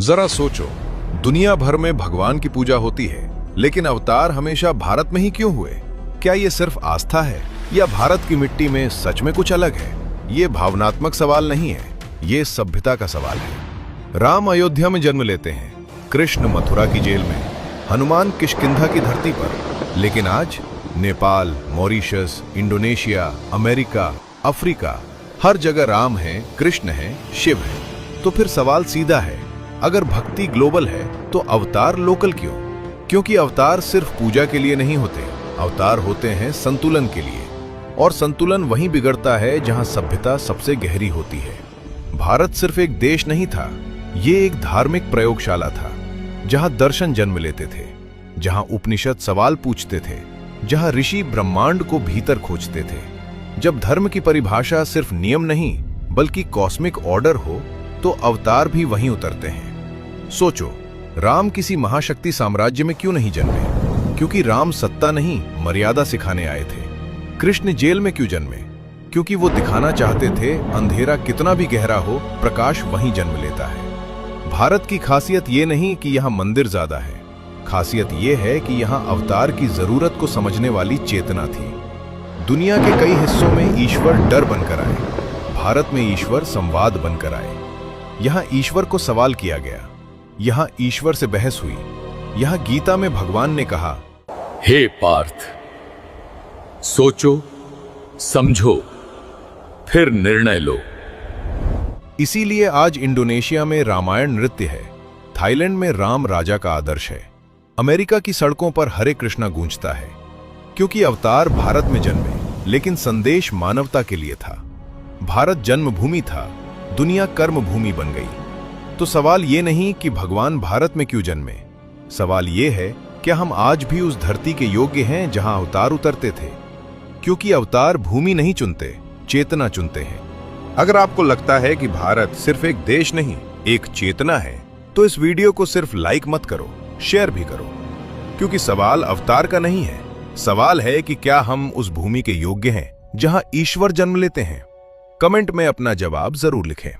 जरा सोचो, दुनिया भर में भगवान की पूजा होती है, लेकिन अवतार हमेशा भारत में ही क्यों हुए? क्या ये सिर्फ आस्था है या भारत की मिट्टी में सच में कुछ अलग है? ये भावनात्मक सवाल नहीं है, ये सभ्यता का सवाल है। राम अयोध्या में जन्म लेते हैं, कृष्ण मथुरा की जेल में, हनुमान किष्किंधा की धरती पर, लेकिन आज Nepal, Mauritius, Indonesia, America, Africa, हर जगह राम है, कृष्ण है, शिव है। तो फिर सवाल सीधा है, अगर भक्ति ग्लोबल है तो अवतार लोकल क्यों? क्योंकि अवतार सिर्फ पूजा के लिए नहीं होते, अवतार होते हैं संतुलन के लिए, और संतुलन वहीं बिगड़ता है जहां सभ्यता सबसे गहरी होती है। भारत सिर्फ एक देश नहीं था, ये एक धार्मिक प्रयोगशाला था, जहां दर्शन जन्म लेते थे, जहां उपनिषद सवाल पूछते थे, जहां ऋषि ब्रह्मांड को भीतर खोजते थे। जब धर्म की परिभाषा सिर्फ नियम नहीं बल्कि कॉस्मिक ऑर्डर हो, तो अवतार भी वहीं उतरते हैं। सोचो, राम किसी महाशक्ति साम्राज्य में क्यों नहीं जन्मे? क्योंकि राम सत्ता नहीं, मर्यादा सिखाने आए थे। कृष्ण जेल में क्यों जन्मे? क्योंकि वो दिखाना चाहते थे अंधेरा कितना भी गहरा हो, प्रकाश वहीं जन्म लेता है। भारत की खासियत ये नहीं कि यहाँ मंदिर ज्यादा है, खासियत ये है कि यहाँ अवतार की जरूरत को समझने वाली चेतना थी। दुनिया के कई हिस्सों में ईश्वर डर बनकर आए, भारत में ईश्वर संवाद बनकर आए। यहाँ ईश्वर को सवाल किया गया, यहाँ ईश्वर से बहस हुई। यहाँ गीता में भगवान ने कहा, हे पार्थ, सोचो, समझो, फिर निर्णय लो। इसीलिए आज इंडोनेशिया में रामायण नृत्य है, थाईलैंड में राम राजा का आदर्श है, अमेरिका की सड़कों पर हरे कृष्णा गूंजता है। क्योंकि अवतार भारत में जन्मे, लेकिन संदेश मानवता के लिए था। भारत जन्मभूमि था, दुनिया कर्मभूमि बन गई। तो सवाल ये नहीं कि भगवान भारत में क्यों जन्मे, सवाल ये है, क्या हम आज भी उस धरती के योग्य हैं जहां अवतार उतरते थे? क्योंकि अवतार भूमि नहीं चुनते, चेतना चुनते हैं। अगर आपको लगता है कि भारत सिर्फ एक देश नहीं, एक चेतना है, तो इस वीडियो को सिर्फ लाइक मत करो, शेयर भी करो। क्योंकि सवाल अवतार का नहीं है, सवाल है कि क्या हम उस भूमि के योग्य हैं जहां ईश्वर जन्म लेते हैं। कमेंट में अपना जवाब जरूर लिखें।